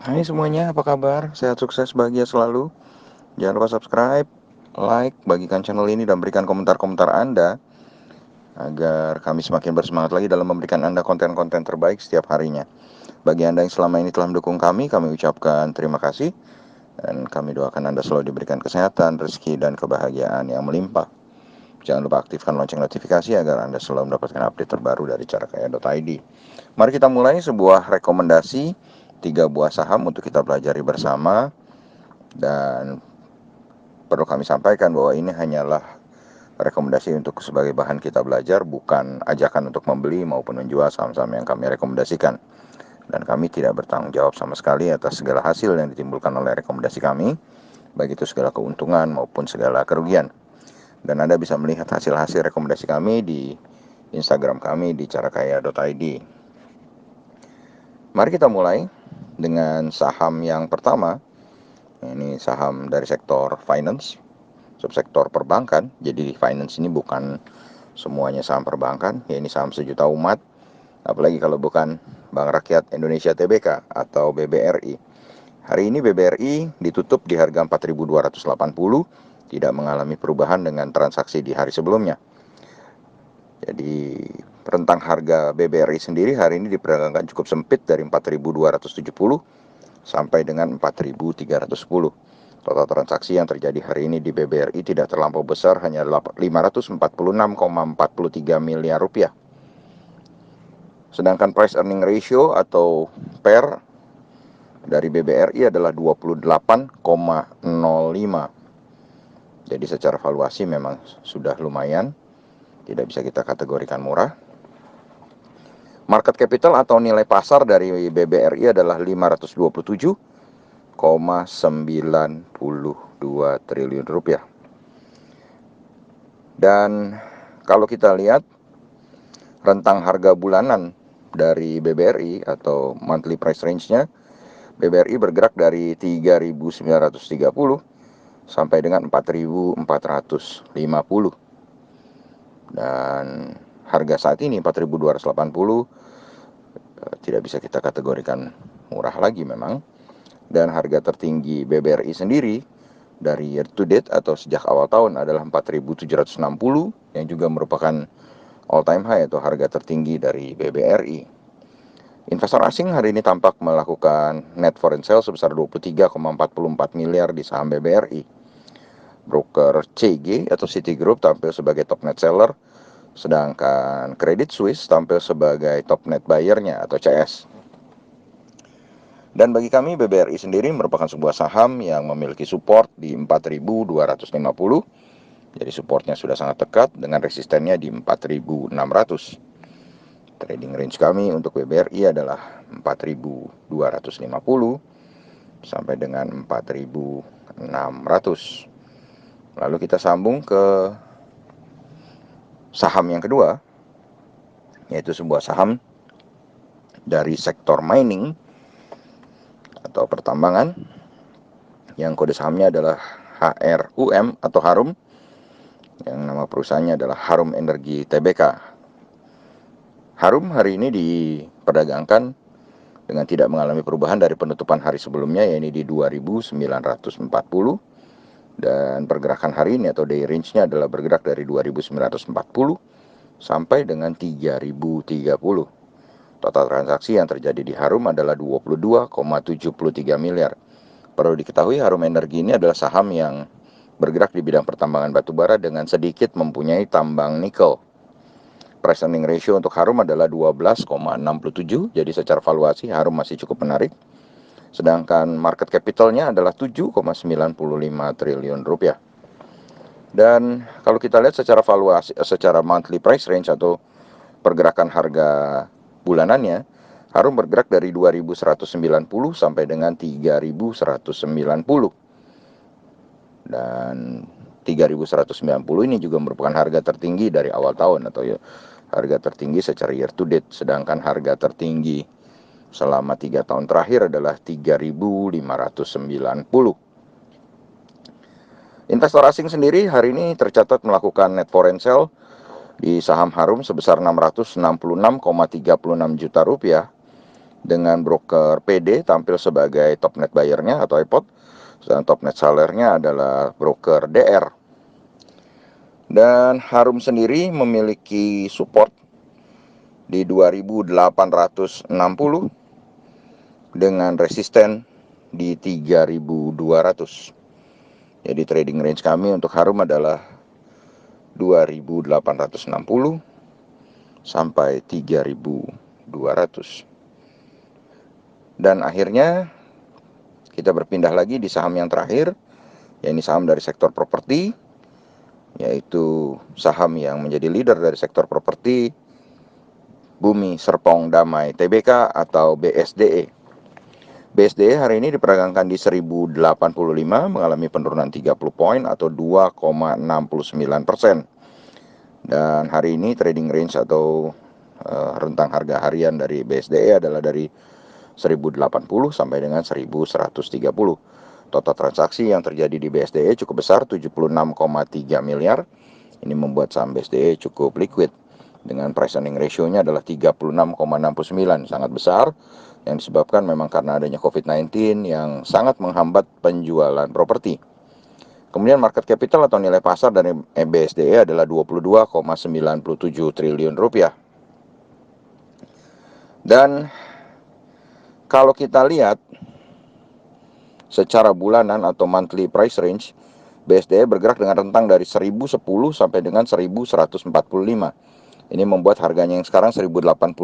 Hai semuanya, apa kabar? Sehat, sukses, bahagia selalu. Jangan lupa subscribe, like, bagikan channel ini dan berikan komentar-komentar Anda agar kami semakin bersemangat lagi dalam memberikan Anda konten-konten terbaik setiap harinya. Bagi Anda yang selama ini telah mendukung kami ucapkan terima kasih dan kami doakan Anda selalu diberikan kesehatan, rezeki, dan kebahagiaan yang melimpah. Jangan lupa aktifkan lonceng notifikasi agar Anda selalu mendapatkan update terbaru dari carakaya.id. Mari kita mulai sebuah rekomendasi 3 buah saham untuk kita pelajari bersama. Dan perlu kami sampaikan bahwa ini hanyalah rekomendasi untuk sebagai bahan kita belajar, bukan ajakan untuk membeli maupun menjual saham-saham yang kami rekomendasikan. Dan kami tidak bertanggung jawab sama sekali atas segala hasil yang ditimbulkan oleh rekomendasi kami, baik itu segala keuntungan maupun segala kerugian. Dan Anda bisa melihat hasil-hasil rekomendasi kami di Instagram kami di carakaya.id. Mari kita mulai dengan saham yang pertama. Ini saham dari sektor finance, subsektor perbankan. Jadi finance ini bukan semuanya saham perbankan, ya ini saham sejuta umat. Apalagi kalau bukan Bank Rakyat Indonesia Tbk atau BBRI. Hari ini BBRI ditutup di harga 4.280, tidak mengalami perubahan dengan transaksi di hari sebelumnya. Jadi rentang harga BBRI sendiri hari ini diperdagangkan cukup sempit dari 4.270 sampai dengan 4.310. Total transaksi yang terjadi hari ini di BBRI tidak terlampau besar, hanya 546,43 miliar rupiah. Sedangkan price earning ratio atau PER dari BBRI adalah 28,05. Jadi secara valuasi memang sudah lumayan, tidak bisa kita kategorikan murah. Market capital atau nilai pasar dari BBRI adalah 527,92 triliun rupiah. Dan kalau kita lihat rentang harga bulanan dari BBRI atau monthly price range-nya, BBRI bergerak dari 3.930 sampai dengan 4.450. Dan harga saat ini 4.280 tidak bisa kita kategorikan murah lagi memang. Dan harga tertinggi BBRI sendiri dari year to date atau sejak awal tahun adalah 4.760, yang juga merupakan all time high atau harga tertinggi dari BBRI. Investor asing hari ini tampak melakukan net foreign sale sebesar 23,44 miliar di saham BBRI. Broker CG atau Citigroup tampil sebagai top net seller, sedangkan Credit Suisse tampil sebagai top net buyer-nya atau CS. Dan bagi kami BBRI sendiri merupakan sebuah saham yang memiliki support di 4.250. Jadi supportnya sudah sangat dekat dengan resistennya di 4.600. Trading range kami untuk BBRI adalah 4.250 sampai dengan 4.600. Lalu kita sambung ke saham yang kedua, yaitu sebuah saham dari sektor mining atau pertambangan, yang kode sahamnya adalah HRUM atau Harum, yang nama perusahaannya adalah Harum Energi Tbk. Harum hari ini diperdagangkan dengan tidak mengalami perubahan dari penutupan hari sebelumnya, yaitu di 2.940, dan pergerakan hari ini atau day range-nya adalah bergerak dari 2.940 sampai dengan 3.030. Total transaksi yang terjadi di Harum adalah 22,73 miliar. Perlu diketahui Harum Energi ini adalah saham yang bergerak di bidang pertambangan batubara dengan sedikit mempunyai tambang nikel. Price earning ratio untuk Harum adalah 12,67, jadi secara valuasi Harum masih cukup menarik. Sedangkan market capitalnya adalah 7,95 triliun rupiah. Dan kalau kita lihat secara valuasi, secara monthly price range atau pergerakan harga bulanannya, Harum bergerak dari 2.190 sampai dengan 3.190. Dan 3.190 ini juga merupakan harga tertinggi dari awal tahun atau harga tertinggi secara year to date. Sedangkan harga tertinggi selama 3 tahun terakhir adalah 3.590. Investor asing sendiri hari ini tercatat melakukan net foreign sale di saham Harum sebesar 666,36 juta rupiah, dengan broker PD tampil sebagai top net buyer-nya atau iPod, dan top net seller-nya adalah broker DR. Dan Harum sendiri memiliki support di 2860 dengan resisten di 3200. Jadi trading range kami untuk Harum adalah 2860 sampai 3200. Dan akhirnya kita berpindah lagi di saham yang terakhir, yaitu saham dari sektor properti, yaitu saham yang menjadi leader dari sektor properti, Bumi Serpong Damai Tbk atau BSDE. BSDE hari ini diperagangkan di 1085, mengalami penurunan 30 poin atau 2,69%. Dan hari ini trading range atau rentang harga harian dari BSDE adalah dari 1080 sampai dengan 1130. Total transaksi yang terjadi di BSDE cukup besar, 76,3 miliar. Ini membuat saham BSDE cukup liquid. Dengan price earning ratio-nya adalah 36,69, sangat besar, yang disebabkan memang karena adanya COVID-19 yang sangat menghambat penjualan properti. Kemudian market capital atau nilai pasar dari BSDE adalah 22,97 triliun rupiah. Dan kalau kita lihat secara bulanan atau monthly price range, BSDE bergerak dengan rentang dari 1010 sampai dengan 1145. Ini membuat harganya yang sekarang 1085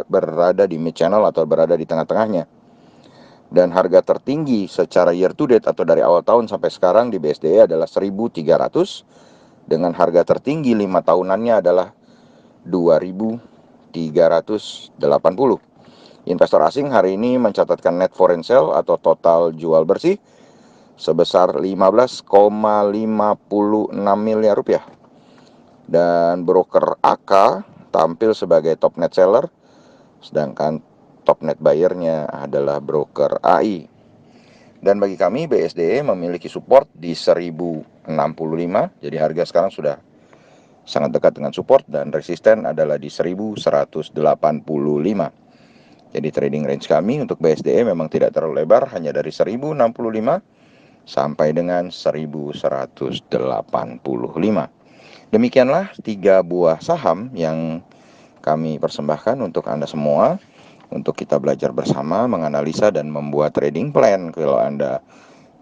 berada di mid channel atau berada di tengah-tengahnya. Dan harga tertinggi secara year to date atau dari awal tahun sampai sekarang di BSDE adalah 1300, dengan harga tertinggi 5 tahunannya adalah 2380. Investor asing hari ini mencatatkan net foreign sale atau total jual bersih sebesar 15,56 miliar rupiah. Dan broker AK tampil sebagai top net seller, sedangkan top net buyer-nya adalah broker AI. Dan bagi kami BSDE memiliki support di 1065, jadi harga sekarang sudah sangat dekat dengan support, dan resisten adalah di 1185. Jadi trading range kami untuk BSDE memang tidak terlalu lebar, hanya dari 1065 sampai dengan 1185. Demikianlah 3 buah saham yang kami persembahkan untuk Anda semua, untuk kita belajar bersama, menganalisa dan membuat trading plan kalau Anda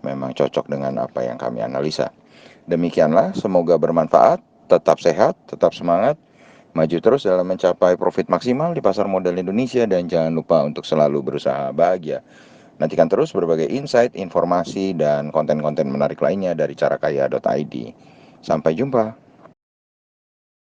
memang cocok dengan apa yang kami analisa. Demikianlah, semoga bermanfaat, tetap sehat, tetap semangat, maju terus dalam mencapai profit maksimal di pasar modal Indonesia, dan jangan lupa untuk selalu berusaha bahagia. Nantikan terus berbagai insight, informasi, dan konten-konten menarik lainnya dari carakaya.id. Sampai jumpa.